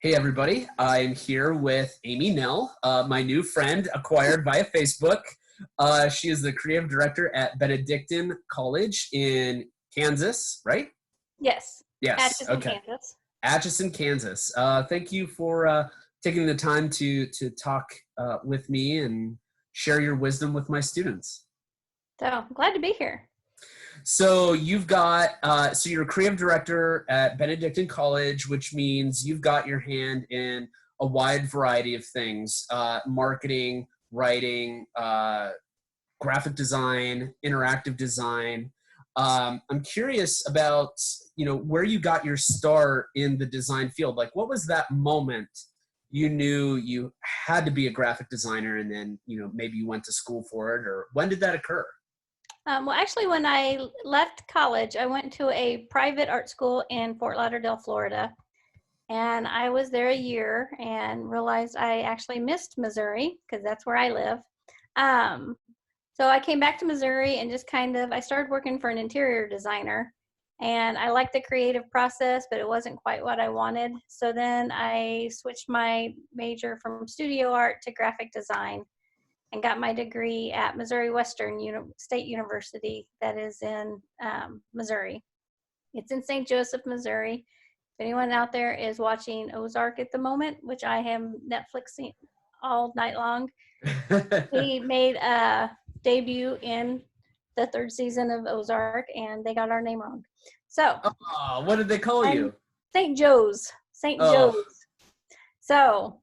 Hey everybody, I'm here with Amy Nell, my new friend acquired via Facebook. She is the creative director at Benedictine College in Kansas, right? Yes. Yes, Atchison, okay. Kansas. Atchison, Kansas. Thank you for taking the time to talk with me and share your wisdom with my students. So I'm glad to be here. So you've got, so you're a creative director at Benedictine College, which means you've got your hand in a wide variety of things, marketing, writing, graphic design, interactive design. I'm curious about, where you got your start in the design field. Like, what was that moment you knew you had to be a graphic designer and then, maybe you went to school for it, or when did that occur? Well, actually, when I left college, I went to a private art school in Fort Lauderdale, Florida. And I was there a year and realized I actually missed Missouri because that's where I live. Um, so I came back to Missouri and I started working for an interior designer. And I liked the creative process, but it wasn't quite what I wanted. So then I switched my major from studio art to graphic design and got my degree at Missouri Western State University that is in Missouri. It's in St. Joseph, Missouri. If anyone out there is watching Ozark at the moment, which I am Netflixing all night long, we made a debut in the third season of Ozark, and they got our name wrong. So, What did they call you? St. Joe's. St. Joe's. So,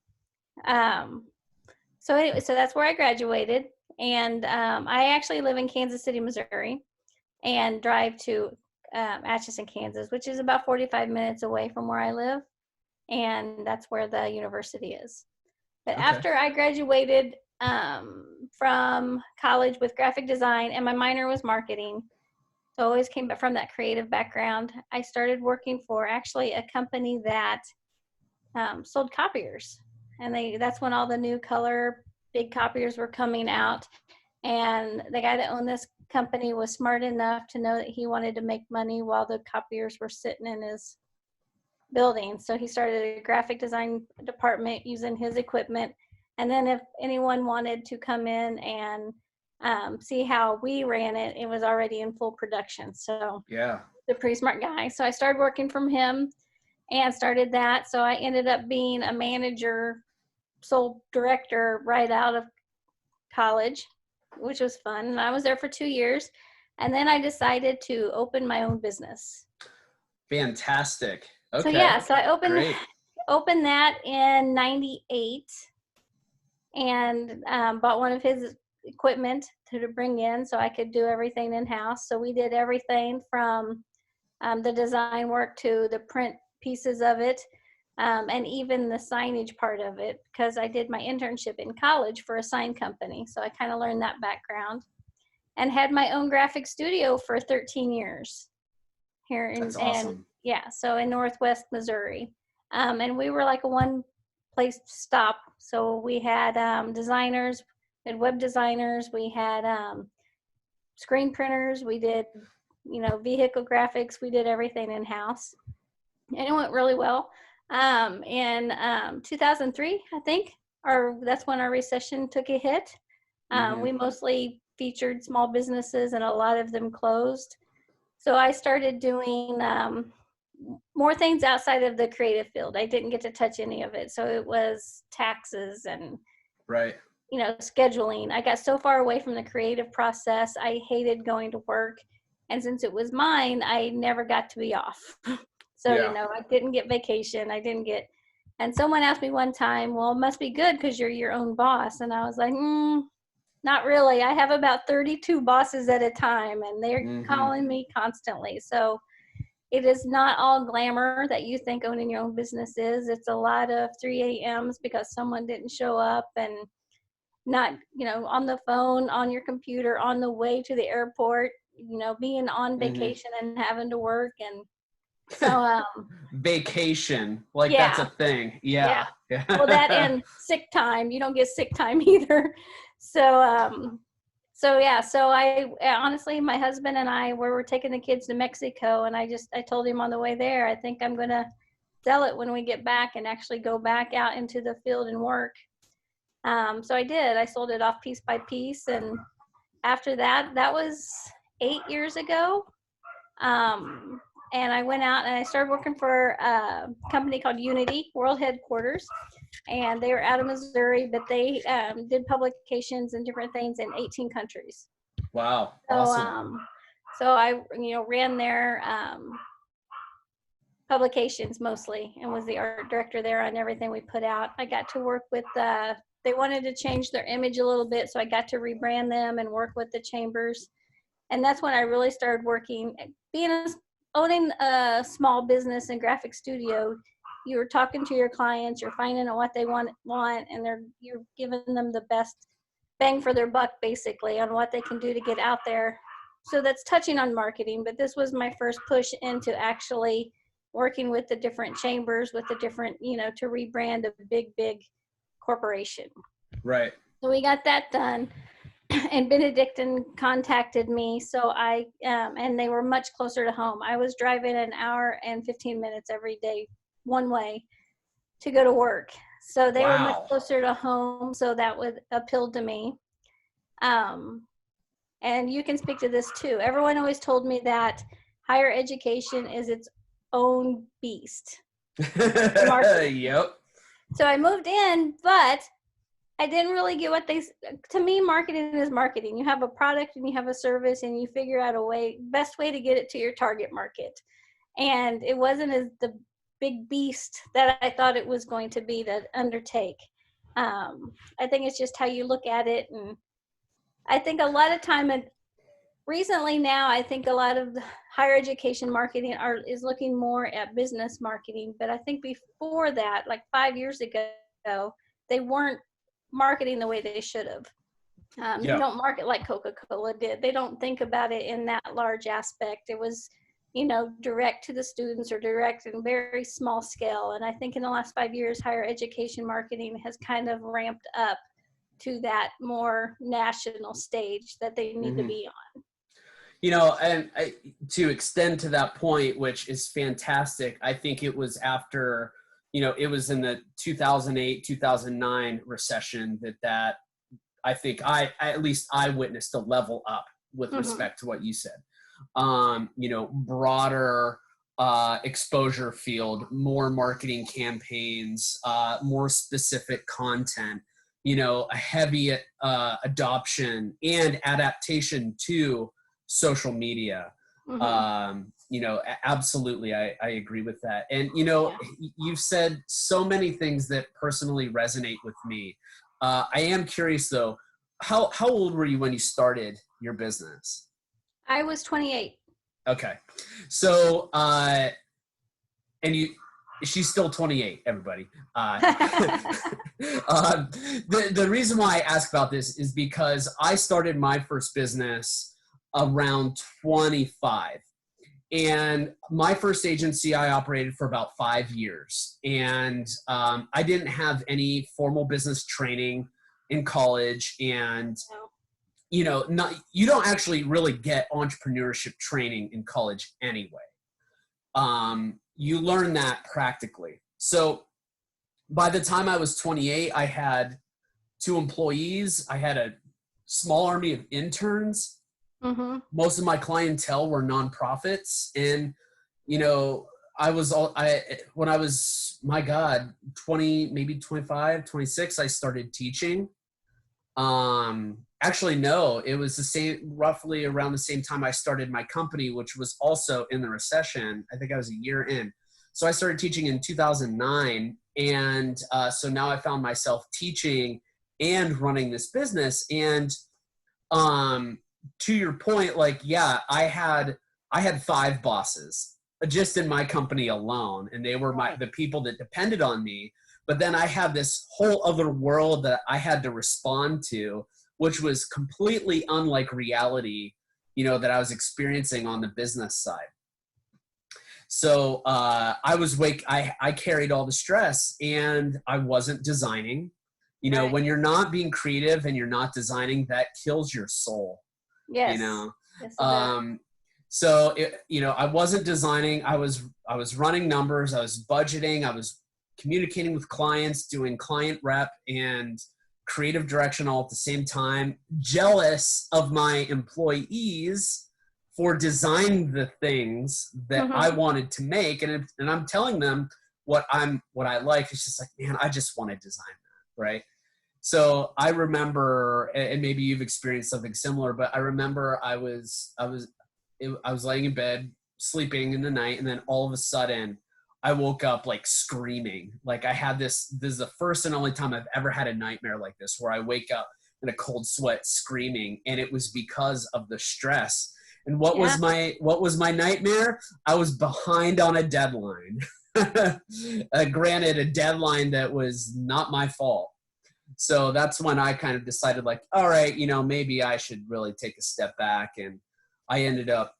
anyway, so that's where I graduated, and I actually live in Kansas City, Missouri, and drive to Atchison, Kansas, which is about 45 minutes away from where I live, and that's where the university is. But after I graduated from college with graphic design, and my minor was marketing, so I always came from that creative background, I started working for actually a company that sold copiers. And that's when all the new color big copiers were coming out. And the guy that owned this company was smart enough to know that he wanted to make money while the copiers were sitting in his building. So he started a graphic design department using his equipment. And then if anyone wanted to come in and see how we ran it, it was already in full production. So Yeah, the pretty smart guy. So I started working from him and started that. So I ended up being a manager, sole director right out of college, which was fun. And I was there for 2 years. And then I decided to open my own business. Fantastic. Okay. So yeah, so I opened that in 98 and bought one of his equipment to bring in so I could do everything in-house. So we did everything from the design work to the print pieces of it, and even the signage part of it, because I did my internship in college for a sign company. So I kind of learned that background and had my own graphic studio for 13 years here in, That's awesome. so in Northwest Missouri. And we were like a one place stop. So we had designers, we had web designers, we had screen printers, we did, vehicle graphics, we did everything in-house. And it went really well. In 2003, I think, that's when our recession took a hit. We mostly featured small businesses and a lot of them closed. So I started doing more things outside of the creative field. I didn't get to touch any of it. So it was taxes and, scheduling. I got so far away from the creative process. I hated going to work. And since it was mine, I never got to be off. So, I didn't get vacation. And someone asked me one time, well, it must be good because you're your own boss. And I was like, not really. I have about 32 bosses at a time, and they're calling me constantly. So it is not all glamour that you think owning your own business is. It's a lot of 3 a.m.s because someone didn't show up, and not, on the phone, on your computer, on the way to the airport, being on vacation and having to work. And so vacation, that's a thing. Yeah. Well, that and sick time. You don't get sick time either. So I honestly, my husband and I were taking the kids to Mexico, and I told him on the way there, I think I'm gonna sell it when we get back and actually go back out into the field and work. So I did. I sold it off piece by piece. And after that, that was 8 years ago. And I went out and I started working for a company called Unity World Headquarters. And they were out of Missouri, but they did publications and different things in 18 countries. Wow. So, Awesome. So I, ran their publications mostly and was the art director there on everything we put out. I got to work with, they wanted to change their image a little bit, so I got to rebrand them and work with the chambers. And that's when I really started working. Owning a small business and graphic studio, you're talking to your clients, you're finding out what they want, and you're giving them the best bang for their buck, basically, on what they can do to get out there. So that's touching on marketing, but this was my first push into actually working with the different chambers, with the different, to rebrand a big corporation. Right. So we got that done. And Benedictine contacted me, so and they were much closer to home. I was driving an hour and 15 minutes every day, one way, to go to work. So they were much closer to home, so that would appeal to me. And you can speak to this too. Everyone always told me that higher education is its own beast. Yep. So I moved in, but I didn't really get to me, marketing is marketing. You have a product and you have a service and you figure out best way to get it to your target market. And it wasn't as the big beast that I thought it was going to be to undertake. I think it's just how you look at it. And I think a lot of time, and recently now, I think a lot of the higher education marketing is looking more at business marketing. But I think before that, like 5 years ago, they weren't marketing the way they should have. They don't market like Coca-Cola did. They don't think about it in that large aspect. It was, direct to the students or direct in very small scale. And I think in the last 5 years, higher education marketing has kind of ramped up to that more national stage that they need to be on. And to extend to that point, which is fantastic, I think it was after, it was in the 2008, 2009 recession that I think I witnessed a level up with respect to what you said. Broader exposure field, more marketing campaigns, more specific content, a heavy adoption and adaptation to social media. Absolutely. I agree with that. And, you've said so many things that personally resonate with me. I am curious though, how old were you when you started your business? I was 28. Okay. So, she's still 28, everybody. The reason why I ask about this is because I started my first business around 25. And my first agency, I operated for about 5 years. And I didn't have any formal business training in college. And, you don't actually really get entrepreneurship training in college anyway. You learn that practically. So by the time I was 28, I had 2 employees. I had a small army of interns. Most of my clientele were nonprofits. And, when I was, 20, maybe 25, 26, I started teaching. Actually, no, it was roughly around the same time I started my company, which was also in the recession. I think I was a year in. So I started teaching in 2009. And so now I found myself teaching and running this business. And to your point, I had 5 bosses just in my company alone. And they were the people that depended on me. But then I had this whole other world that I had to respond to, which was completely unlike reality, that I was experiencing on the business side. So I carried all the stress and I wasn't designing. When you're not being creative and you're not designing, that kills your soul. Yes. Yes, So I wasn't designing. I was running numbers. I was budgeting. I was communicating with clients, doing client rep and creative direction all at the same time. Jealous of my employees for designing the things that I wanted to make, and I'm telling them what I like. It's just like, man, I just want to design that, right? So I remember, and maybe you've experienced something similar, but I remember I was laying in bed, sleeping in the night, and then all of a sudden I woke up like screaming. Like I had this is the first and only time I've ever had a nightmare like this, where I wake up in a cold sweat screaming, and it was because of the stress. And what was my nightmare? I was behind on a deadline. Granted, a deadline that was not my fault. So that's when I kind of decided, like, all right, maybe I should really take a step back. And I ended up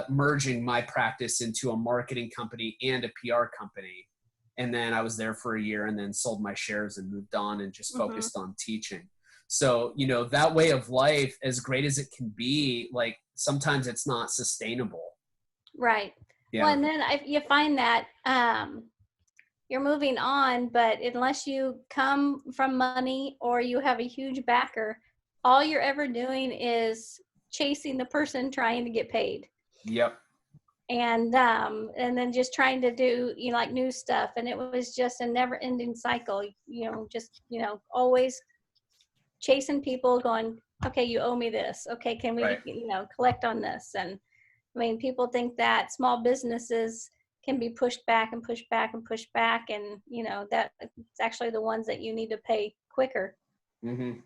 merging my practice into a marketing company and a PR company. And then I was there for a year and then sold my shares and moved on and just focused on teaching. So, that way of life, as great as it can be, like sometimes it's not sustainable. Right. Yeah. Well, and then you find that you're moving on, but unless you come from money or you have a huge backer, all you're ever doing is chasing the person trying to get paid. Yep. And then just trying to do, like new stuff. And it was just a never ending cycle, always chasing people going, okay, you owe me this. Okay. Can we, collect on this? And I mean, people think that small businesses can be pushed back and pushed back and pushed back. And, that it's actually the ones that you need to pay quicker. Mm-hmm.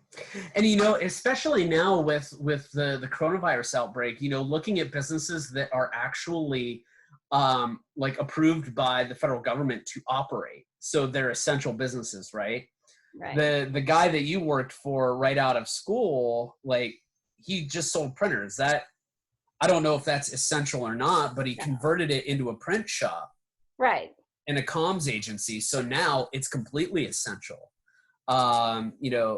And, especially now with the coronavirus outbreak, looking at businesses that are actually like approved by the federal government to operate. So they're essential businesses, right? Right. The guy that you worked for right out of school, like he just sold printers. That I don't know if that's essential or not, but he converted it into a print shop. Right. And a comms agency. So now it's completely essential. There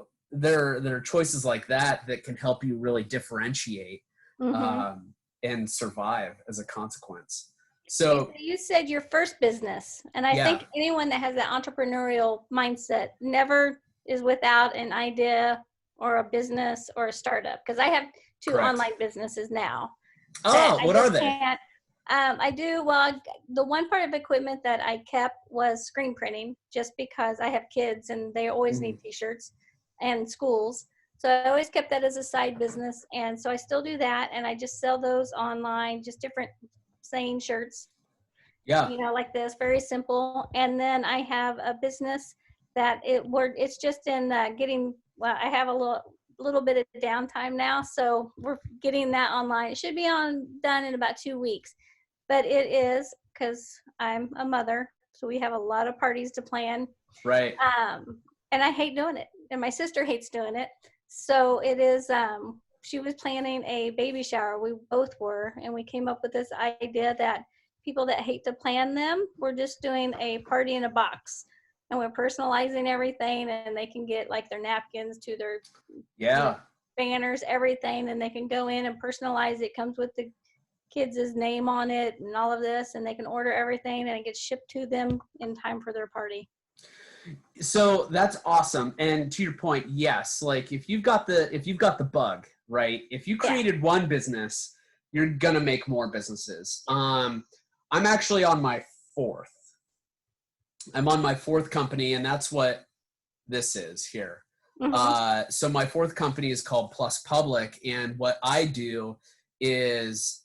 are choices like that can help you really differentiate and survive as a consequence. So you said your first business, and I think anyone that has that entrepreneurial mindset never is without an idea or a business or a startup. Because I have two online businesses now. Oh, what are they? I do. Well, the one part of equipment that I kept was screen printing, just because I have kids and they always need t-shirts and schools. So I always kept that as a side business. And so I still do that. And I just sell those online, just different saying shirts, like this, very simple. And then I have a business that it's just in I have a little bit of downtime now. So we're getting that online. It should be done in about 2 weeks. But it is, because I'm a mother, so we have a lot of parties to plan. Right. And I hate doing it, and my sister hates doing it. So it is, she was planning a baby shower. We both were, and we came up with this idea that people that hate to plan them, we're just doing a party in a box. And we're personalizing everything, and they can get like their napkins to their banners, everything, and they can go in and personalize it. Comes with the kids' name on it and all of this, and they can order everything and it gets shipped to them in time for their party. So that's awesome. And to your point, yes, like if you've got the bug, right? If you created one business, you're gonna make more businesses. I'm actually on my fourth. I'm on my fourth company, and that's what this is here. So my fourth company is called Plus Public, and what I do is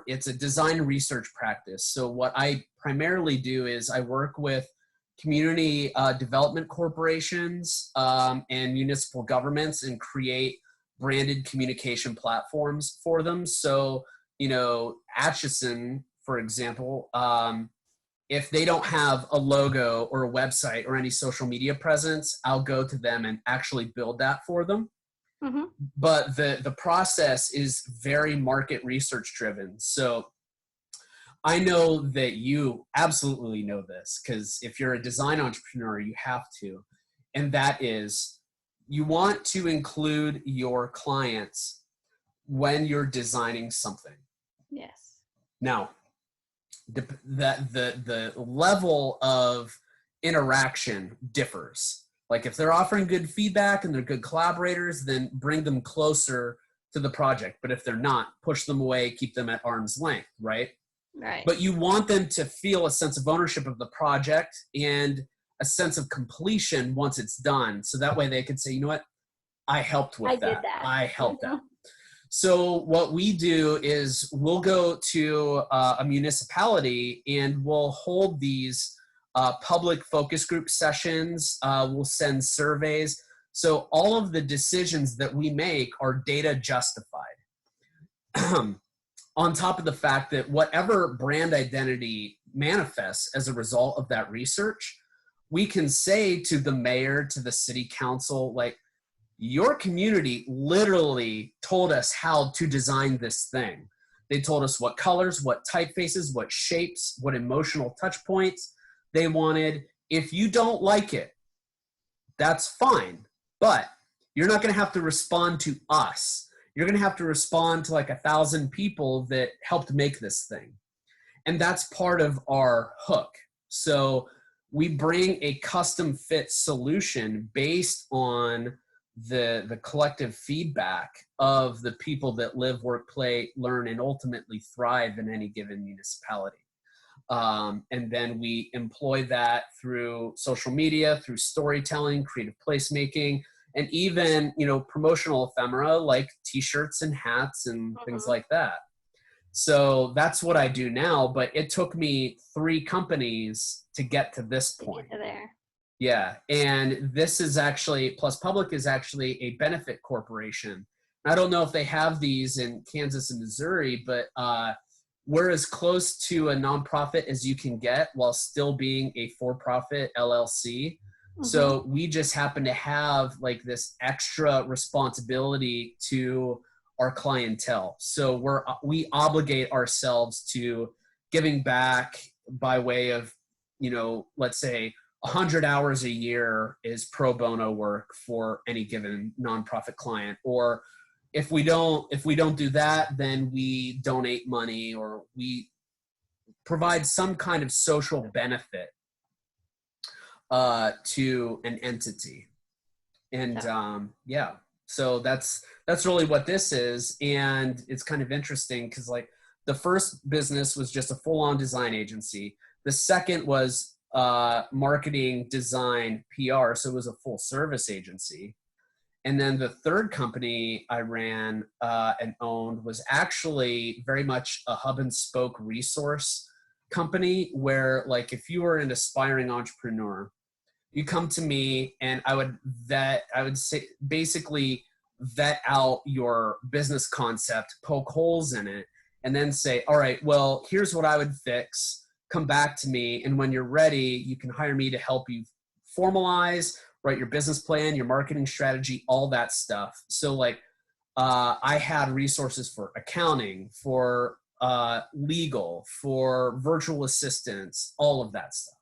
it's a design research practice. So what I primarily do is I work with community development corporations and municipal governments and create branded communication platforms for them. So, Atchison, for example, if they don't have a logo or a website or any social media presence, I'll go to them and actually build that for them. But the process is very market research driven. So I know that you absolutely know this, because if you're a design entrepreneur, you have to. And that is, you want to include your clients when you're designing something. Yes. Now, the level of interaction differs. Like if they're offering good feedback and they're good collaborators, then bring them closer to the project. But if they're not, push them away, keep them at arm's length, right? Right. But you want them to feel a sense of ownership of the project and a sense of completion once it's done. So that way they can say, you know what, I helped with that. Did that. I helped out. So what we do is we'll go to a municipality and we'll hold these public focus group sessions. We'll send surveys. So all of the decisions that we make are data justified. On top of the fact that whatever brand identity manifests as a result of that research, we can say to the mayor, to the city council, like, your community literally told us how to design this thing. They told us what colors, what typefaces, what shapes, what emotional touch points they wanted. If you don't like it, that's fine, but you're not going to have to respond to us. You're going to have to respond to like 1,000 people that helped make this thing. And that's part of our hook. So we bring a custom fit solution based on the collective feedback of the people that live, work, play, learn, and ultimately thrive in any given municipality. And then we employ that through social media, through storytelling, creative placemaking, and even, promotional ephemera like t-shirts and hats and things like that. So that's what I do now, but it took me 3 companies to get to this point. To get to there. Yeah, and this is actually, Plus Public is actually a benefit corporation. I don't know if they have these in Kansas and Missouri, but we're as close to a nonprofit as you can get while still being a for-profit LLC. So we just happen to have like this extra responsibility to our clientele. So we obligate ourselves to giving back by way of, let's say 100 hours a year is pro bono work for any given nonprofit client. Or if we don't do that, then we donate money or we provide some kind of social benefit to an entity. And so that's really what this is. And it's kind of interesting because like the first business was just a full-on design agency. The second was marketing, design, PR. So it was a full service agency. And then the third company I ran and owned was actually very much a hub and spoke resource company where like if you were an aspiring entrepreneur, you come to me and I would say basically vet out your business concept, poke holes in it, and then say, all right, well, here's what I would fix. Come back to me. And when you're ready, you can hire me to help you formalize, write your business plan, your marketing strategy, all that stuff. So like I had resources for accounting, for legal, for virtual assistants, all of that stuff.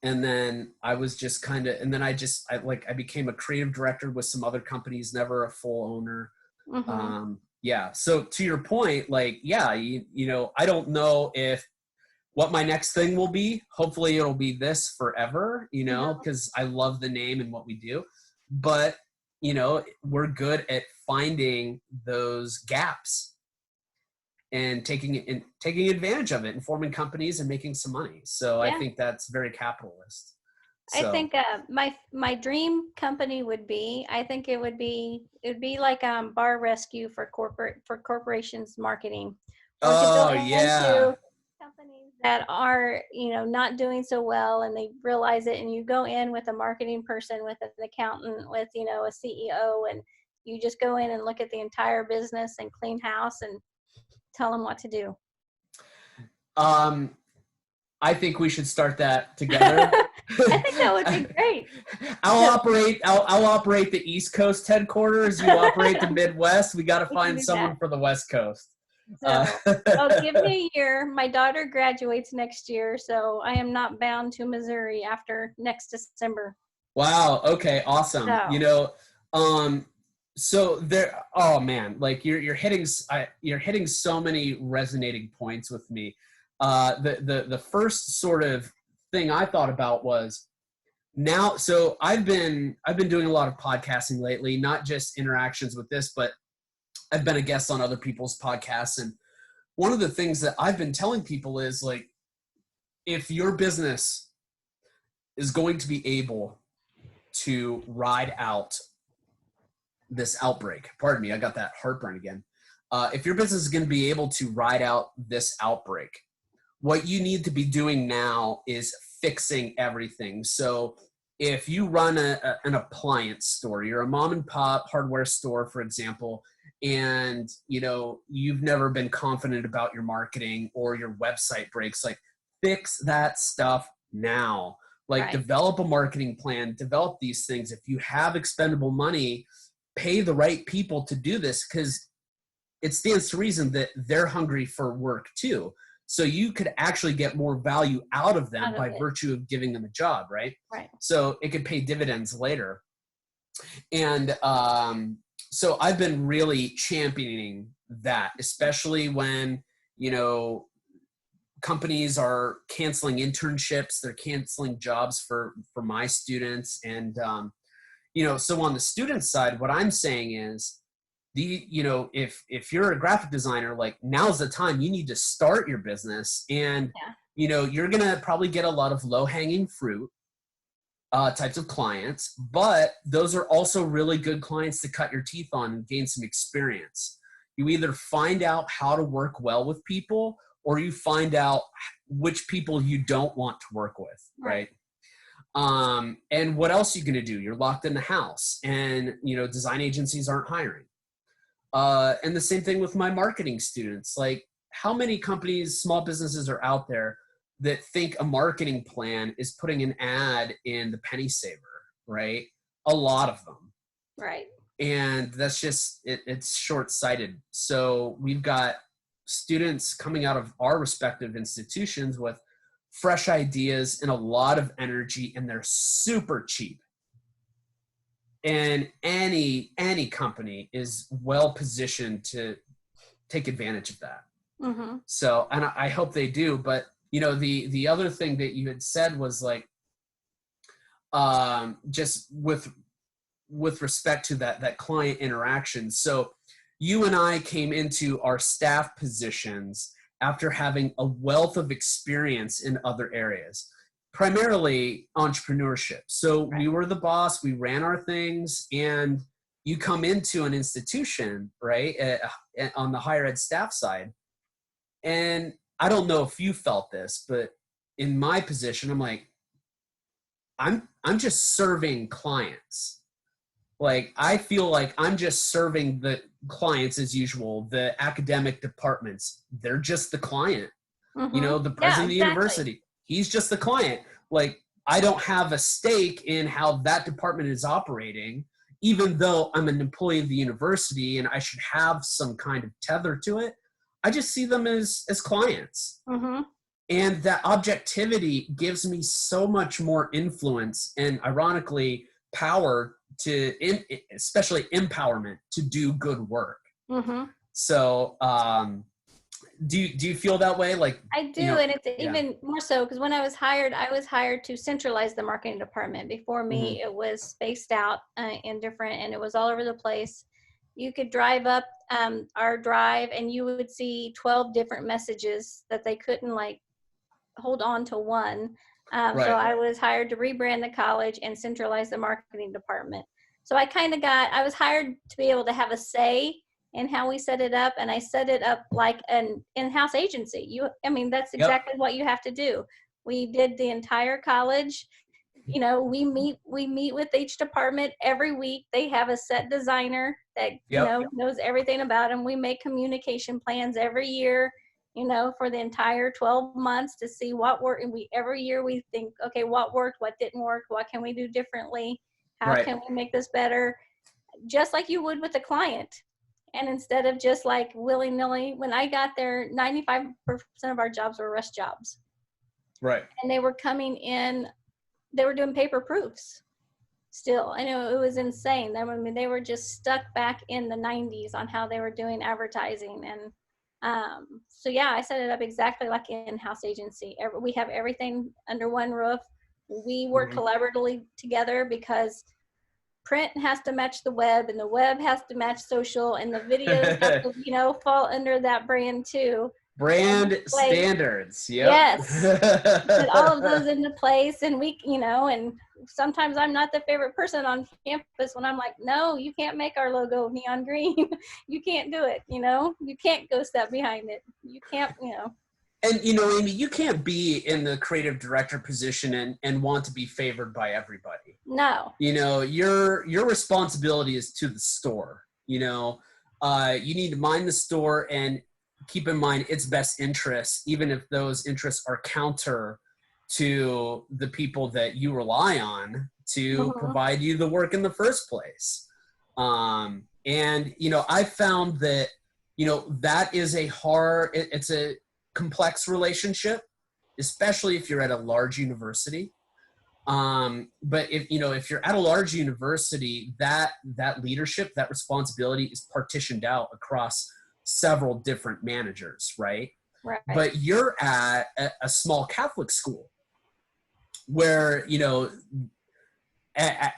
And then I was just I became a creative director with some other companies, never a full owner. So to your point, like, I don't know what my next thing will be. Hopefully it'll be this forever, because I love the name and what we do. But, we're good at finding those gaps and taking advantage of it and forming companies and making some money. So I think that's very capitalist. So. I think my dream company would be, it would be like Bar Rescue for corporations marketing. Oh yeah. Companies that are, not doing so well and they realize it, and you go in with a marketing person, with an accountant, with, a CEO, and you just go in and look at the entire business and clean house and tell them what to do. I think we should start that together. I think that would be great. I'll operate the East Coast headquarters. You operate the Midwest. We got to find someone for the West Coast. So, give me a year. My daughter graduates next year, so I am not bound to Missouri after next December. Wow. Okay. Awesome. So. So there, oh man, like you're hitting so many resonating points with me. The first sort of thing I thought about was now. So I've been doing a lot of podcasting lately, not just interactions with this, but I've been a guest on other people's podcasts. And one of the things that I've been telling people is like, if your business is going to be able to ride out this outbreak, pardon me, I got that heartburn again. If your business is going to be able to ride out this outbreak, what you need to be doing now is fixing everything. So if you run an appliance store, you're a mom and pop hardware store, for example, and you've never been confident about your marketing or your website breaks, like fix that stuff now. Like Right. develop a marketing plan, develop these things. If you have expendable money, pay the right people to do this, because it stands to reason that they're hungry for work too. So you could actually get more value out of them by virtue of giving them a job, right? Right. So it could pay dividends later. And so I've been really championing that, especially when, companies are canceling internships, they're canceling jobs for my students. And, so on the student side, what I'm saying is if you're a graphic designer, like now's the time you need to start your business. And, you're going to probably get a lot of low hanging fruit types of clients, but those are also really good clients to cut your teeth on and gain some experience. You either find out how to work well with people, or you find out which people you don't want to work with, right? And what else are you going to do? You're locked in the house, and design agencies aren't hiring. And the same thing with my marketing students. Like, how many companies, small businesses are out there that think a marketing plan is putting an ad in the penny saver, right? A lot of them. Right. And that's just, it's short-sighted. So we've got students coming out of our respective institutions with fresh ideas and a lot of energy, and they're super cheap. And any company is well positioned to take advantage of that. Mm-hmm. So, and I hope they do. But the other thing that you had said was like, just with respect to that client interaction. So you and I came into our staff positions after having a wealth of experience in other areas, primarily entrepreneurship. So we were the boss, we ran our things, and you come into an institution, right, on the higher ed staff side. And I don't know if you felt this, but in my position, I'm like, I'm just serving clients. Like, I feel like I'm just serving the clients as usual. The academic departments, they're just the client. Mm-hmm. The president of the university, he's just the client. Like, I don't have a stake in how that department is operating, even though I'm an employee of the university and I should have some kind of tether to it. I just see them as clients. Mm-hmm. And that objectivity gives me so much more influence and, ironically, power to, especially empowerment, to do good work. Mm-hmm. So do you feel that way? Like, I do, and it's even more so because when I was hired to centralize the marketing department. Before me, it was spaced out in different, and it was all over the place. You could drive up our drive, and you would see 12 different messages that they couldn't like hold on to one. So I was hired to rebrand the college and centralize the marketing department. So I was hired to be able to have a say in how we set it up, and I set it up like an in-house agency. That's exactly what you have to do. We did the entire college. We meet with each department every week. They have a set designer that knows everything about them. We make communication plans every year, for the entire 12 months to see what worked. And every year we think, okay, what worked, what didn't work, what can we do differently? How can we make this better? Just like you would with a client. And instead of just like willy-nilly, when I got there, 95% of our jobs were rush jobs. Right. And they were coming in, they were doing paper proofs. still. I know it was insane. I mean, they were just stuck back in the 90s on how they were doing advertising. And so, yeah, I set it up exactly like an in-house agency. We have everything under one roof. We work collaboratively together because print has to match the web, and the web has to match social, and the videos have to, fall under that brand too. Brand standards. Yep. Yes. Put all of those into place, and we, and sometimes I'm not the favorite person on campus when I'm like, no, you can't make our logo neon green. You can't do it. You can't go step behind it. You can't, And, Amy, you can't be in the creative director position and want to be favored by everybody. No. Your responsibility is to the store. You need to mind the store and keep in mind its best interests, even if those interests are counter to the people that you rely on to provide you the work in the first place. And, I found that, that is it's a complex relationship, especially if you're at a large university. But if you're at a large university, that leadership, that responsibility is partitioned out across several different managers, right? Right. But you're at a small Catholic school where, in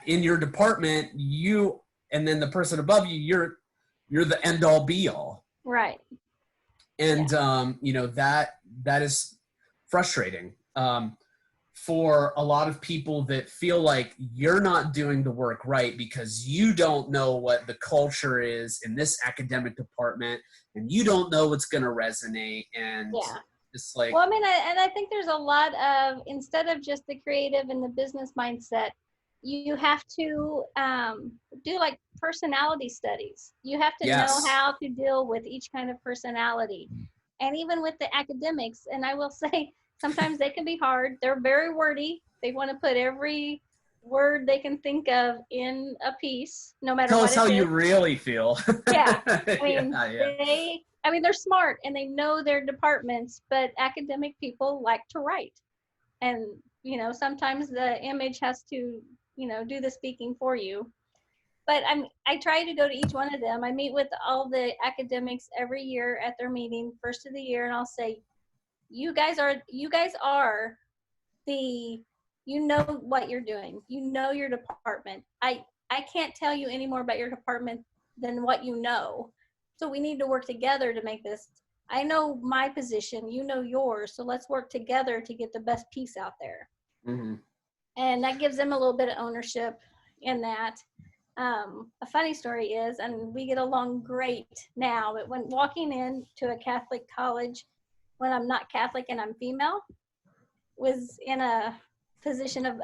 your department, you, and then the person above you, you're the end all be all. Right. And, that is frustrating for a lot of people that feel like you're not doing the work right because you don't know what the culture is in this academic department, and you don't know what's going to resonate. And it's like, well, I mean, and I think there's a lot of, instead of just the creative and the business mindset, you have to do like personality studies. You have to know how to deal with each kind of personality, and even with the academics. And I will say, sometimes they can be hard. They're very wordy. They want to put every word they can think of in a piece, no matter what it is. Tell us how you really feel. Yeah. I mean, they're smart and they know their departments, but academic people like to write. And, sometimes the image has to, do the speaking for you. But I try to go to each one of them. I meet with all the academics every year at their meeting, first of the year, and I'll say, you guys are what you're doing. You know your department. I can't tell you any more about your department than what you know. So we need to work together to make this. I know my position, you know yours, so let's work together to get the best piece out there. And that gives them a little bit of ownership in that. A funny story is, and we get along great now, but when walking into a Catholic college, when I'm not Catholic and I'm female, was in a position of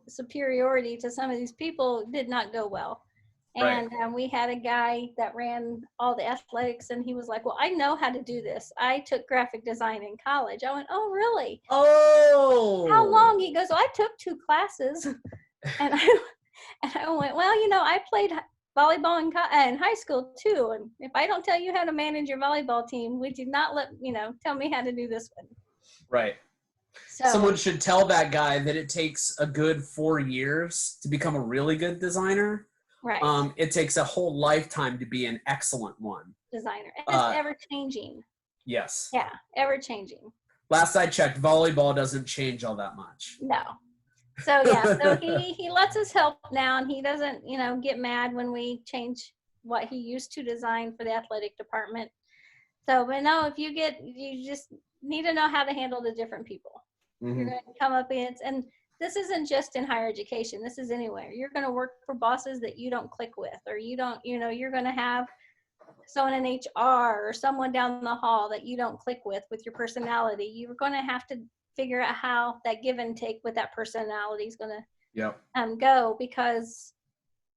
superiority to some of these people, did not go well. And we had a guy that ran all the athletics, and he was like, well, I know how to do this. I took graphic design in college. I went, oh, really? Oh. How long? He goes, well, I took 2 classes. And I went, well, I played volleyball in high school too. And if I don't tell you how to manage your volleyball team, would you not tell me how to do this one? Right. So, someone should tell that guy that it takes a good 4 years to become a really good designer. Right. It takes a whole lifetime to be an excellent one. Designer. And it's ever changing. Yes. Yeah, ever changing. Last I checked, volleyball doesn't change all that much. No. So so he lets us help now, and he doesn't, get mad when we change what he used to design for the athletic department. So, but no, you just need to know how to handle the different people. You're going to come up against, and this isn't just in higher education. This is anywhere. You're going to work for bosses that you don't click with, or you don't, you're going to have someone in HR or someone down the hall that you don't click with your personality. You're going to have to figure out how that give and take with that personality is going to go, because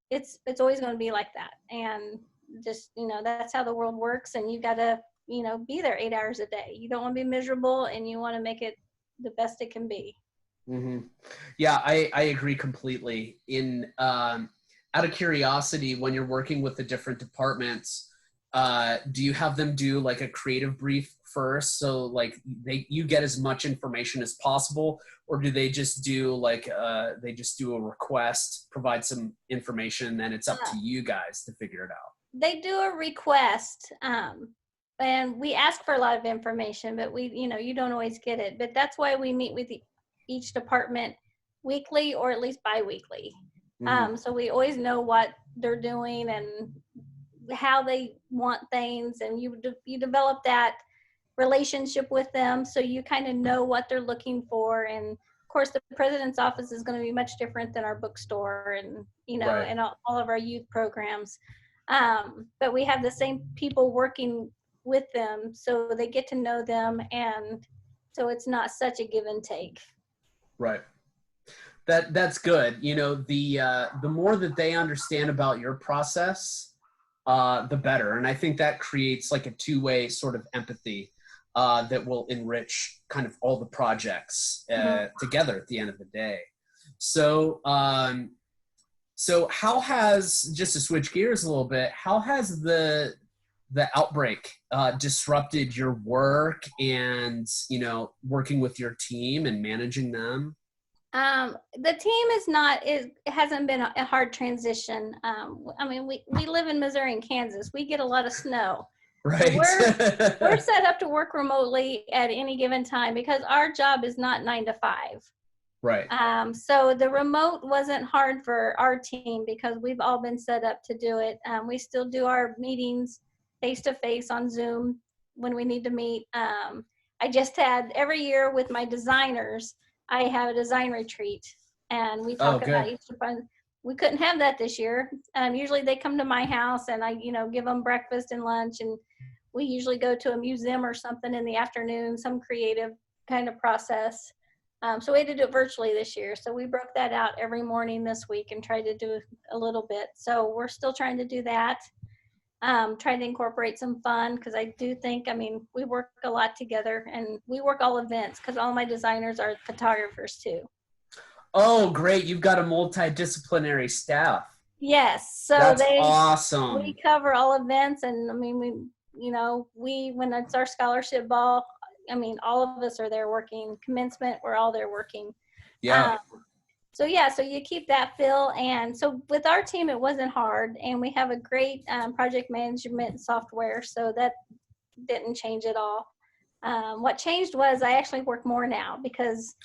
it's always going to be like that. And just, that's how the world works, and you got to, be there 8 hours a day. You don't want to be miserable, and you want to make it the best it can be. Yeah, I agree completely. Out of curiosity, when you're working with the different departments, do you have them do like a creative brief first, so like you get as much information as possible, or do they just do like they just do a request, provide some information, then it's up to you guys to figure it out? They do a request, and we ask for a lot of information, but you don't always get it. But that's why we meet with each department weekly or at least bi-weekly. So we always know what they're doing and how they want things, and you develop that relationship with them, so you kind of know what they're looking for. And of course, the president's office is going to be much different than our bookstore, and Right. and all of our youth programs. But we have the same people working with them, so they get to know them, and so it's not such a give and take. Right. That's good. The more that they understand about your process, the better. And I think that creates like a two-way sort of empathy that will enrich kind of all the projects together at the end of the day. So, so how has, just to switch gears a little bit, how has the outbreak disrupted your work and, working with your team and managing them? The team it hasn't been a hard transition. We live in Missouri and Kansas. We get a lot of snow. Right. So we're set up to work remotely at any given time because our job is not 9 to 5. Right. So the remote wasn't hard for our team because we've all been set up to do it. We still do our meetings face to face on Zoom when we need to meet. I just had every year with my designers, I have a design retreat, and we talk about each department. We couldn't have that this year. Usually they come to my house and I, give them breakfast and lunch, and we usually go to a museum or something in the afternoon, some creative kind of process. So we had to do it virtually this year. So we broke that out every morning this week and tried to do a little bit. So we're still trying to do that. Trying to incorporate some fun, because I do think, we work a lot together, and we work all events because all my designers are photographers too. Oh, great. You've got a multidisciplinary staff. Yes. So that's awesome. We cover all events, and when it's our scholarship ball, all of us are there working. Commencement, we're all there working. Yeah. So you keep that feel. And so with our team, it wasn't hard, and we have a great project management software, so that didn't change at all. What changed was I actually work more now because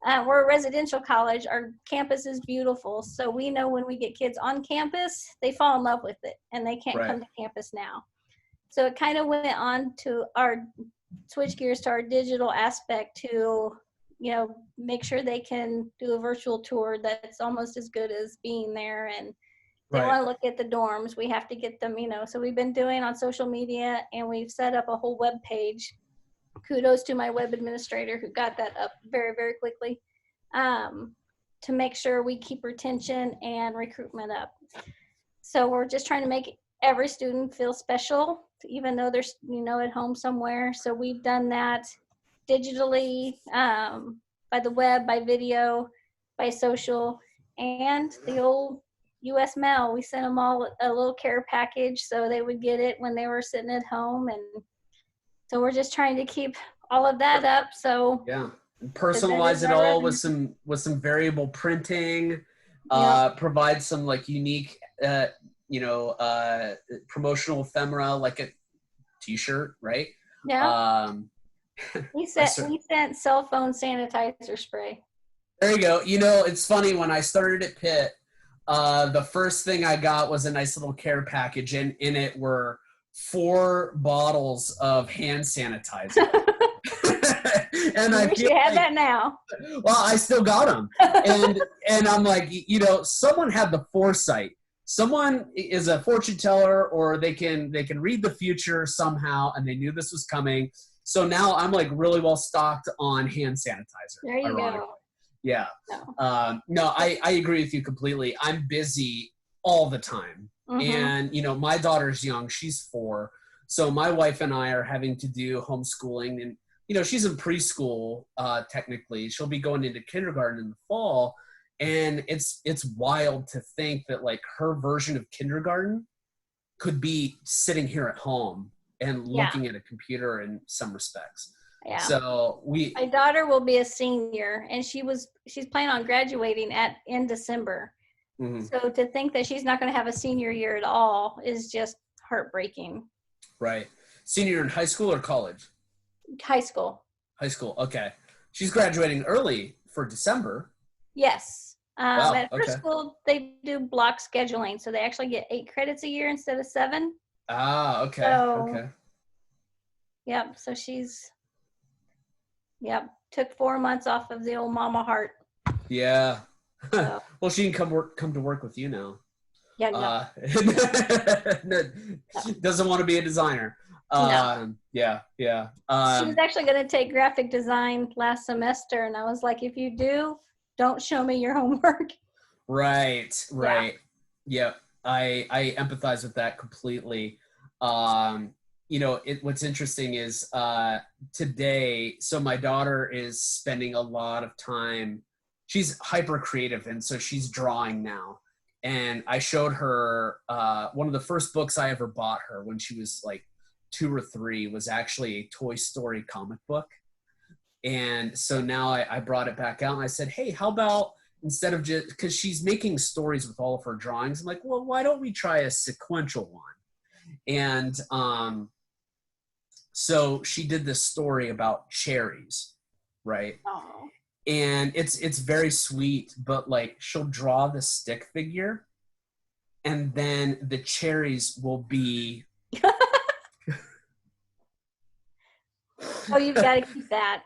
we're a residential college. Our campus is beautiful, so we know when we get kids on campus, they fall in love with it, and they can't come to campus now. So it kind of went on to our switch gears to our digital aspect to make sure they can do a virtual tour that's almost as good as being there. And they want to look at the dorms, we have to get them, so we've been doing on social media, and we've set up a whole web page. Kudos to my web administrator who got that up very, very quickly, to make sure we keep retention and recruitment up. So we're just trying to make every student feel special, even though they're, at home somewhere. So we've done that digitally, by the web, by video, by social, and the old U.S. mail. We sent them all a little care package so they would get it when they were sitting at home. And so we're just trying to keep all of that up. So yeah, personalize it all with some variable printing, provide some like unique, promotional ephemera, like a t-shirt, right? Yeah. We sent cell phone sanitizer spray. There you go. It's funny, when I started at Pitt, the first thing I got was a nice little care package, and in it were 4 bottles of hand sanitizer. And I wish you had that now. Well, I still got them. And I'm like, someone had the foresight. Someone is a fortune teller, or they can read the future somehow, and they knew this was coming. So now I'm like really well stocked on hand sanitizer. There you go. Yeah. No, I agree with you completely. I'm busy all the time. And, my daughter's young. She's 4. So my wife and I are having to do homeschooling, and, she's in preschool, technically. She'll be going into kindergarten in the fall. And it's wild to think that like her version of kindergarten could be sitting here at home and Yeah. looking at a computer in some respects. Yeah. So my daughter will be a senior, and she's planning on graduating in December. So to think that she's not going to have a senior year at all is just heartbreaking. Right. Senior in high school or college? High school. High school. Okay. She's graduating early for December. Yes. Wow. At her Okay. school, they do block scheduling, so they actually get 8 credits a year instead of 7. Ah, okay. So, okay. Yep. So took 4 months off of the old mama heart. Yeah. So. Well, she can come to work with you now. Yeah, no. Doesn't want to be a designer. No. Yeah. She was actually going to take graphic design last semester, and I was like, if you do, don't show me your homework. Right. Yeah. I empathize with that completely. What's interesting is today, so my daughter is spending a lot of time, she's hyper creative, and so she's drawing now. And I showed her one of the first books I ever bought her when she was like 2 or 3 was actually a Toy Story comic book. And so now I brought it back out and I said, hey, how about instead of just, because she's making stories with all of her drawings, I'm like, well, why don't we try a sequential one? And so she did this story about cherries, right? Oh. And it's very sweet, but like she'll draw the stick figure and then the cherries will be Oh, you've got to keep that.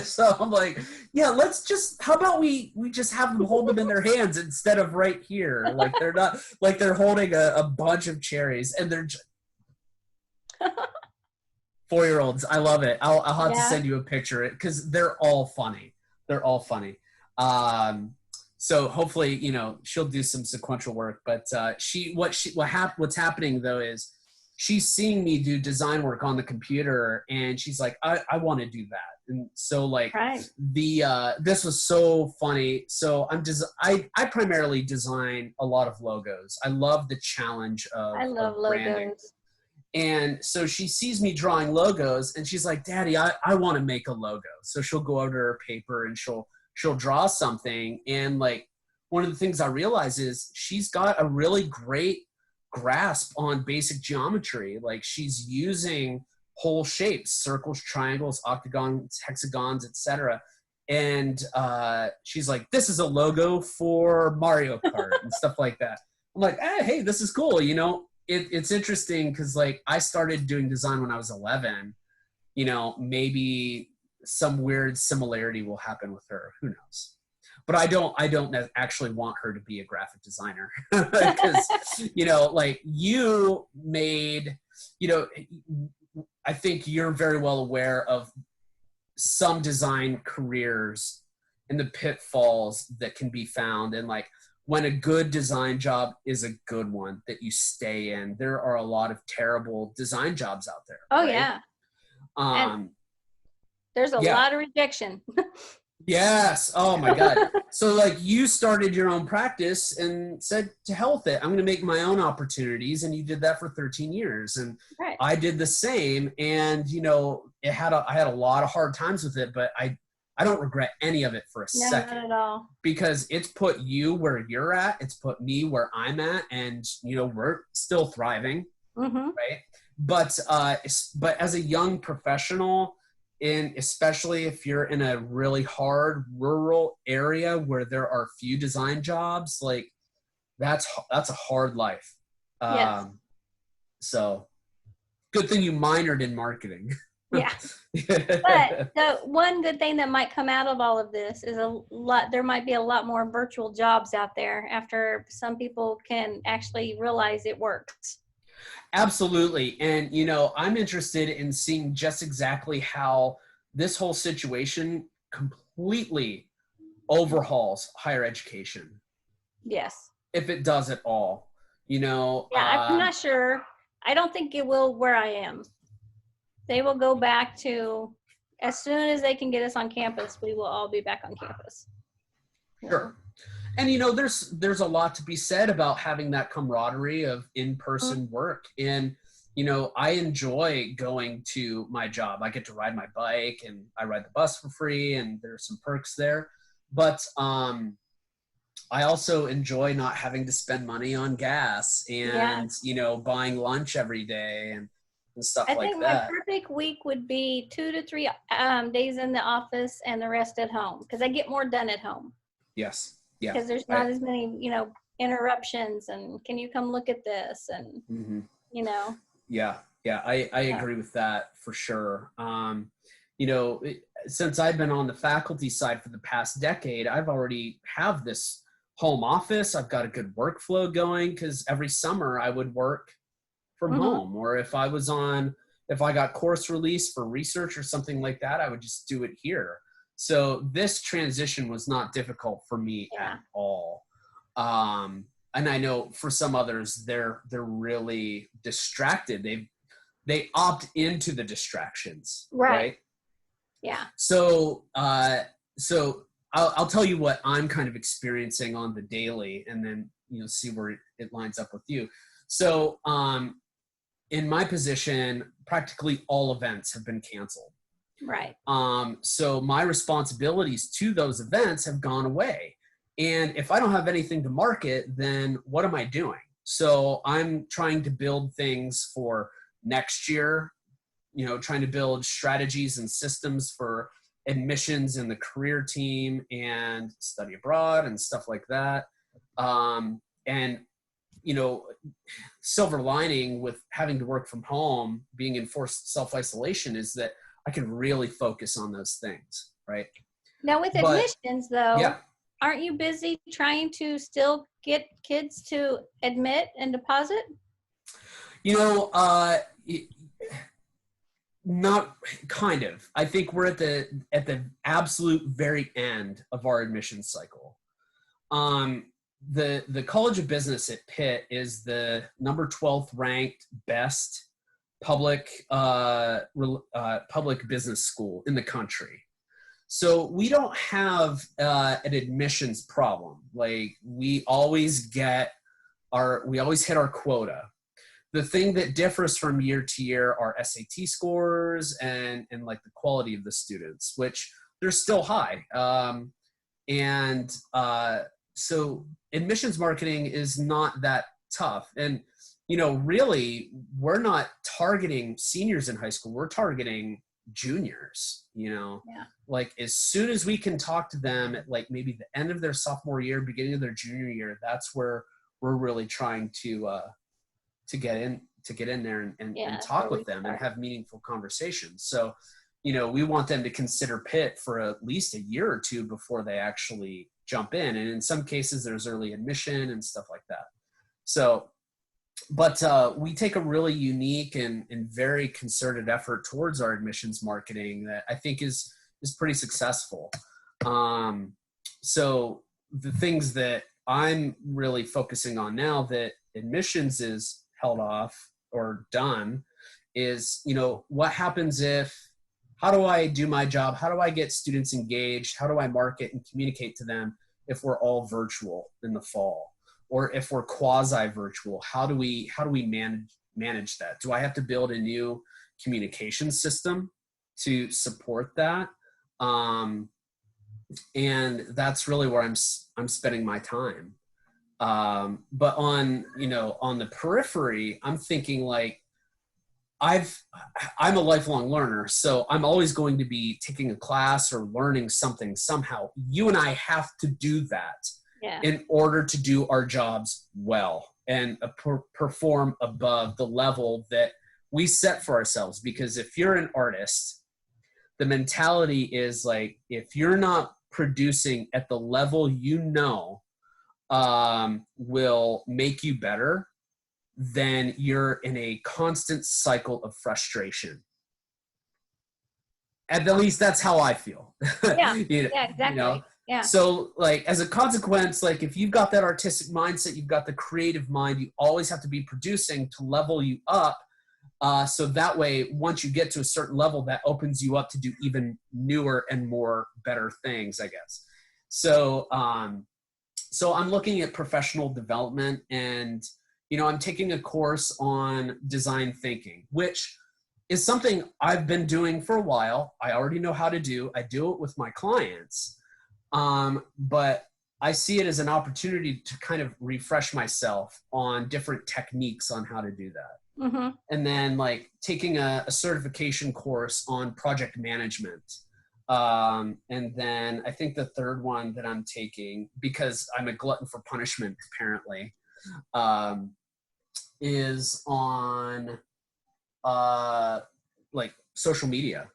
So I'm like, yeah, how about we just have them hold them in their hands instead of right here. Like they're not, like they're holding a bunch of cherries and they're 4-year-olds. I love it. I'll have to send you a picture because they're all funny. They're all funny. So hopefully, she'll do some sequential work, but what's happening though is she's seeing me do design work on the computer and she's like, I want to do that. And so like this was so funny. So I primarily design a lot of logos. I love the challenge of branding. Logos. And so she sees me drawing logos and she's like, Daddy, I want to make a logo. So she'll go over to her paper and she'll draw something. And like, one of the things I realize is she's got a really great grasp on basic geometry. Like she's using whole shapes, circles, triangles, octagons, hexagons, etc. And she's like, this is a logo for Mario Kart and stuff like that. I'm like, hey, this is cool. It's interesting because like I started doing design when I was 11. Maybe some weird similarity will happen with her. Who knows? But I don't actually want her to be a graphic designer because, like you made, I think you're very well aware of some design careers and the pitfalls that can be found. And like when a good design job is a good one that you stay in, there are a lot of terrible design jobs out there. Oh, right? yeah. And there's a lot of rejection. Yes. Oh my God. So like you started your own practice and said, to hell with it, I'm going to make my own opportunities. And you did that for 13 years. And I did the same. And, I had a lot of hard times with it, but I don't regret any of it for a second. Not at all. Because it's put you where you're at. It's put me where I'm at. And, we're still thriving. Mm-hmm. Right. But as a young professional, especially if you're in a really hard rural area where there are few design jobs, like that's a hard life. Yes. So good thing you minored in marketing. Yeah. But the one good thing that might come out of all of this is there might be a lot more virtual jobs out there after some people can actually realize it works. Absolutely. And, I'm interested in seeing just exactly how this whole situation completely overhauls higher education. Yes. If it does at all, Yeah, I'm not sure. I don't think it will where I am. They will go back to, as soon as they can get us on campus, we will all be back on campus. Sure. And there's a lot to be said about having that camaraderie of in-person work. And I enjoy going to my job. I get to ride my bike and I ride the bus for free, and there's some perks there. But I also enjoy not having to spend money on gas and buying lunch every day and stuff like that. I think my perfect week would be 2 to 3 days in the office and the rest at home, because I get more done at home. Yes. Yeah. Because there's not as many, interruptions and can you come look at this and, Yeah. Yeah. I agree with that for sure. Since I've been on the faculty side for the past decade, I've already have this home office. I've got a good workflow going because every summer I would work from home, or if I got course release for research or something like that, I would just do it here. So this transition was not difficult for me at all. And I know for some others, they're really distracted. They opt into the distractions, right? Yeah. So I'll tell you what I'm kind of experiencing on the daily, and then see where it lines up with you. So in my position, practically all events have been canceled. Right. So my responsibilities to those events have gone away. And if I don't have anything to market, then what am I doing? So I'm trying to build things for next year, trying to build strategies and systems for admissions in the career team and study abroad and stuff like that. And silver lining with having to work from home, being in forced self-isolation, is that I can really focus on those things, right? Now with admissions though, aren't you busy trying to still get kids to admit and deposit? Not kind of. I think we're at the absolute very end of our admissions cycle. The College of Business at Pitt is the number 12th ranked best public business school in the country. So we don't have an admissions problem. Like we always hit our quota. The thing that differs from year to year are SAT scores and like the quality of the students, which they're still high. So admissions marketing is not that tough. And, really, we're not targeting seniors in high school. We're targeting juniors, like as soon as we can talk to them at like maybe the end of their sophomore year, beginning of their junior year, that's where we're really trying to get in there and talk with them and have meaningful conversations. So, we want them to consider Pitt for at least a year or two before they actually jump in. And in some cases there's early admission and stuff like that. So, but we take a really unique and very concerted effort towards our admissions marketing that I think is pretty successful. So the things that I'm really focusing on now that admissions is held off or done is, what happens how do I do my job? How do I get students engaged? How do I market and communicate to them if we're all virtual in the fall? Or if we're quasi-virtual, how do we manage that? Do I have to build a new communication system to support that? And that's really where I'm spending my time. But on the periphery, I'm thinking like I'm a lifelong learner, so I'm always going to be taking a class or learning something somehow. You and I have to do that in order to do our jobs well and perform above the level that we set for ourselves. Because if you're an artist, the mentality is like, if you're not producing at the level will make you better, then you're in a constant cycle of frustration. At least that's how I feel. Yeah, yeah, exactly. Yeah. So like as a consequence, like if you've got that artistic mindset, you've got the creative mind, you always have to be producing to level you up. So that way, once you get to a certain level, that opens you up to do even newer and more better things, I guess. So So I'm looking at professional development, and, I'm taking a course on design thinking, which is something I've been doing for a while. I already know how to do. I do it with my clients. But I see it as an opportunity to kind of refresh myself on different techniques on how to do that. Mm-hmm. And then like taking a certification course on project management. And then I think the third one that I'm taking, because I'm a glutton for punishment, apparently, is on like social media.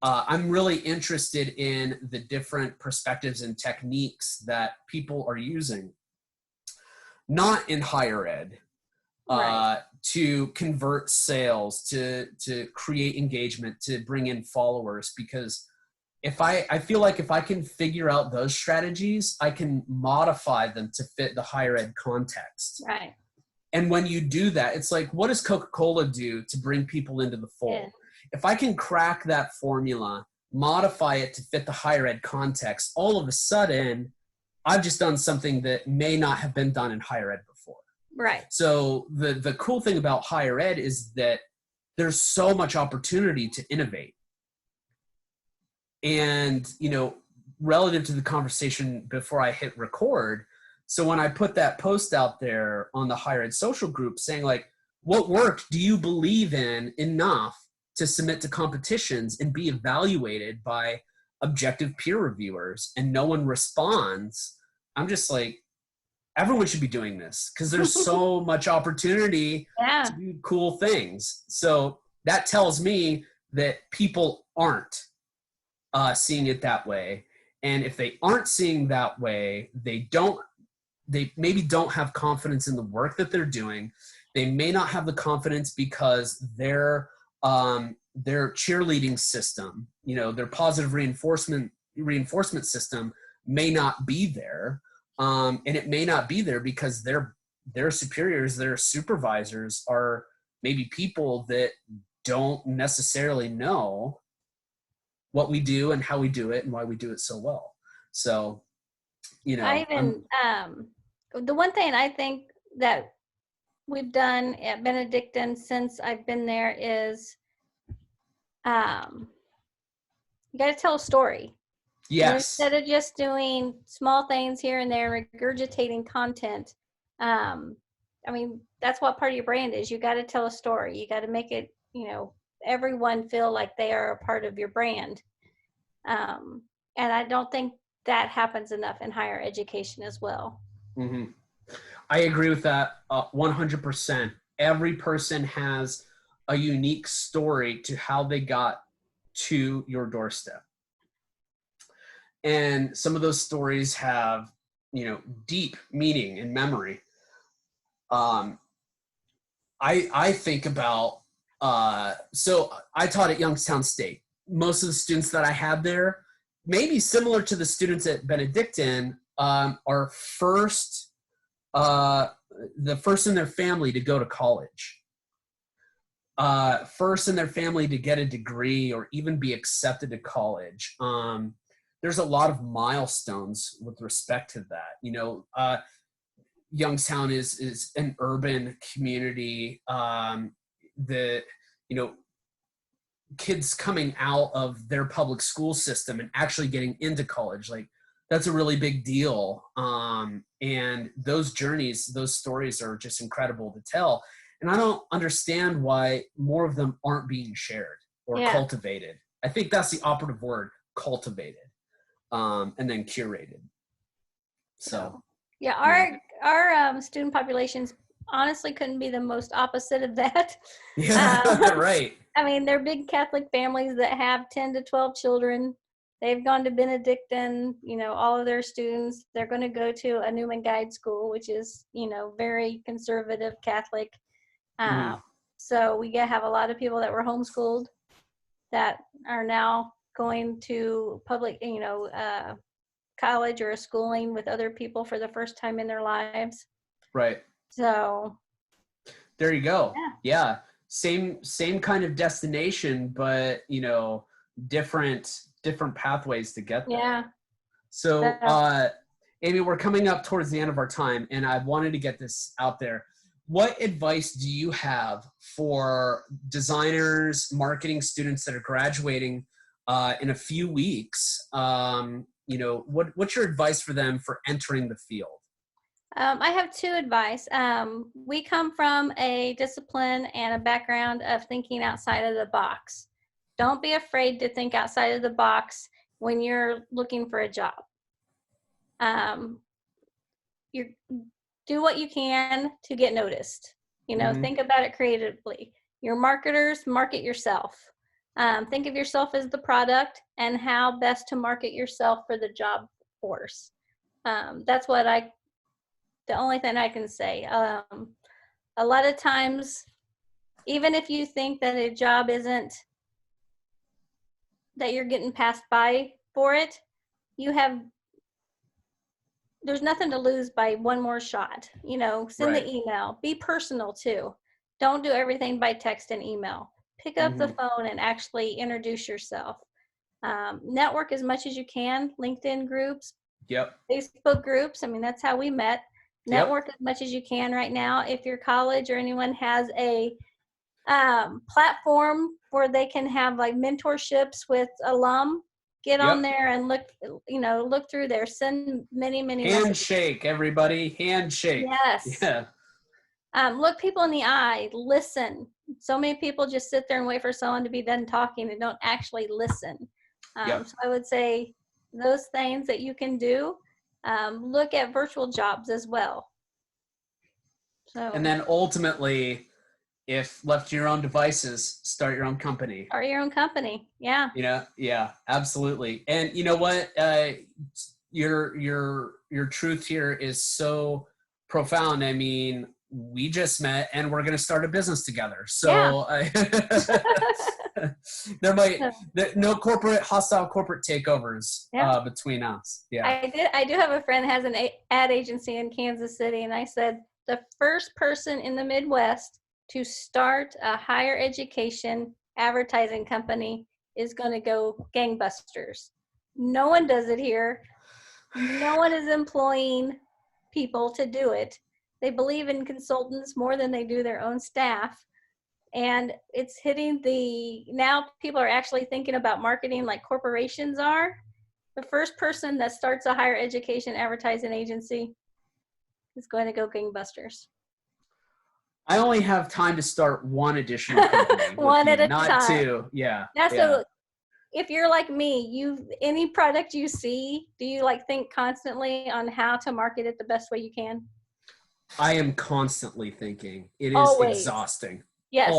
I'm really interested in the different perspectives and techniques that people are using, not in higher ed, Right. to convert sales, to create engagement, to bring in followers. Because if I feel like if I can figure out those strategies, I can modify them to fit the higher ed context. Right. And when you do that, it's like, what does Coca-Cola do to bring people into the fold? Yeah. If I can crack that formula, modify it to fit the higher ed context, all of a sudden, I've just done something that may not have been done in higher ed before. Right. So the cool thing about higher ed is that there's so much opportunity to innovate. And, relative to the conversation before I hit record, so when I put that post out there on the higher ed social group saying like, what work do you believe in enough to submit to competitions and be evaluated by objective peer reviewers, and no one responds, I'm just like, everyone should be doing this, because there's so much opportunity to do cool things. So that tells me that people aren't seeing it that way. And if they aren't seeing that way, they maybe don't have confidence in the work that they're doing. They may not have the confidence because their cheerleading system, their positive reinforcement system may not be there. And it may not be there because their superiors, their supervisors are maybe people that don't necessarily know what we do and how we do it and why we do it so well. So, I even, the one thing I think that we've done at Benedictine since I've been there is, you got to tell a story. Yes. Instead of just doing small things here and there, regurgitating content. That's what part of your brand is. You got to tell a story. You got to make it, everyone feel like they are a part of your brand. And I don't think that happens enough in higher education as well. Mm-hmm. I agree with that 100%. Every person has a unique story to how they got to your doorstep. And some of those stories have, deep meaning and memory. I think about, so I taught at Youngstown State. Most of the students that I had there, maybe similar to the students at Benedictine, are the first in their family to go to college. First in their family to get a degree or even be accepted to college. There's a lot of milestones with respect to that. Youngstown is an urban community. Kids coming out of their public school system and actually getting into college, like that's a really big deal. And those journeys, those stories are just incredible to tell. And I don't understand why more of them aren't being shared or cultivated. I think that's the operative word, cultivated, and then curated. So, our student populations honestly couldn't be the most opposite of that. Yeah, right. They're big Catholic families that have 10 to 12 children. They've gone to Benedictine, all of their students. They're going to go to a Newman Guide School, which is, very conservative Catholic. So we have a lot of people that were homeschooled that are now going to public, college or schooling with other people for the first time in their lives. Right. So there you go. Yeah. Same kind of destination, but different pathways to get there. Yeah. So Amy, we're coming up towards the end of our time, and I wanted to get this out there. What advice do you have for designers, marketing students that are graduating in a few weeks? What's your advice for them for entering the field? I have two advice. We come from a discipline and a background of thinking outside of the box. Don't be afraid to think outside of the box when you're looking for a job. You do what you can to get noticed. Think about it creatively. Your marketers, market yourself. Think of yourself as the product and how best to market yourself for the job force. That's the only thing I can say. A lot of times, even if you think that a job isn't, that you're getting passed by for it, there's nothing to lose by one more shot. Send the email. Be personal too. Don't do everything by text and email. Pick up the phone and actually introduce yourself. Network as much as you can. LinkedIn groups. Yep. Facebook groups. that's how we met. Network as much as you can right now. If your college or anyone has a platform where they can have like mentorships with alum, get on there and look through there. Send many handshake, everybody. Handshake. Yes. Yeah. Look people in the eye. Listen. So many people just sit there and wait for someone to be done talking and don't actually listen. So I would say those things that you can do. Look at virtual jobs as well. And then ultimately, if left to your own devices, start your own company. Start your own company. Yeah. Yeah, absolutely. And you know what? Your truth here is so profound. We just met and we're going to start a business together. So no hostile corporate takeovers between us. Yeah. I do have a friend that has an ad agency in Kansas City. And I said, the first person in the Midwest to start a higher education advertising company is going to go gangbusters. No one does it here. No one is employing people to do it. They believe in consultants more than they do their own staff. And it's hitting now people are actually thinking about marketing like corporations are. The first person that starts a higher education advertising agency is going to go gangbusters. I only have time to start one additional company. One at a time. Not two. Yeah. So if you're like me, any product you see, do you think constantly on how to market it the best way you can? I am constantly thinking. It is exhausting. Yes.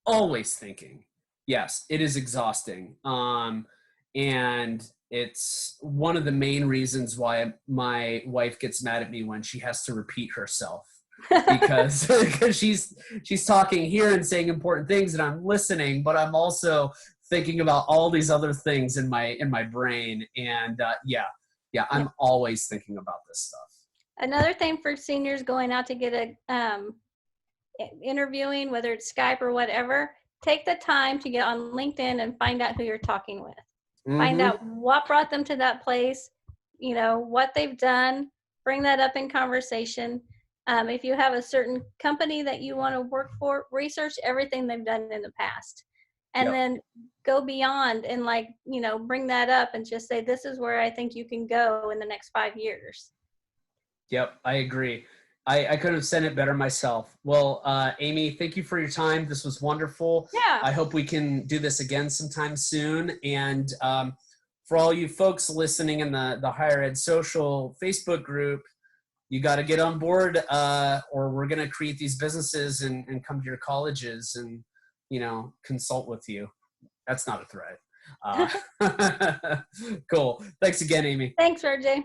Always thinking. Yes, it is exhausting. And it's one of the main reasons why my wife gets mad at me when she has to repeat herself. because she's talking here and saying important things and I'm listening, but I'm also thinking about all these other things in my brain. And I'm always thinking about this stuff. Another thing for seniors going out to get interviewing, whether it's Skype or whatever, take the time to get on LinkedIn and find out who you're talking with. Find out what brought them to that place, what they've done, bring that up in conversation. If you have a certain company that you want to work for, research everything they've done in the past. And then go beyond and bring that up and just say, this is where I think you can go in the next 5 years. Yep, I agree. I couldn't have said it better myself. Well, Amy, thank you for your time. This was wonderful. Yeah. I hope we can do this again sometime soon. And for all you folks listening in the Higher Ed Social Facebook group, you got to get on board or we're going to create these businesses and come to your colleges and, consult with you. That's not a threat. Cool. Thanks again, Amy. Thanks, RJ.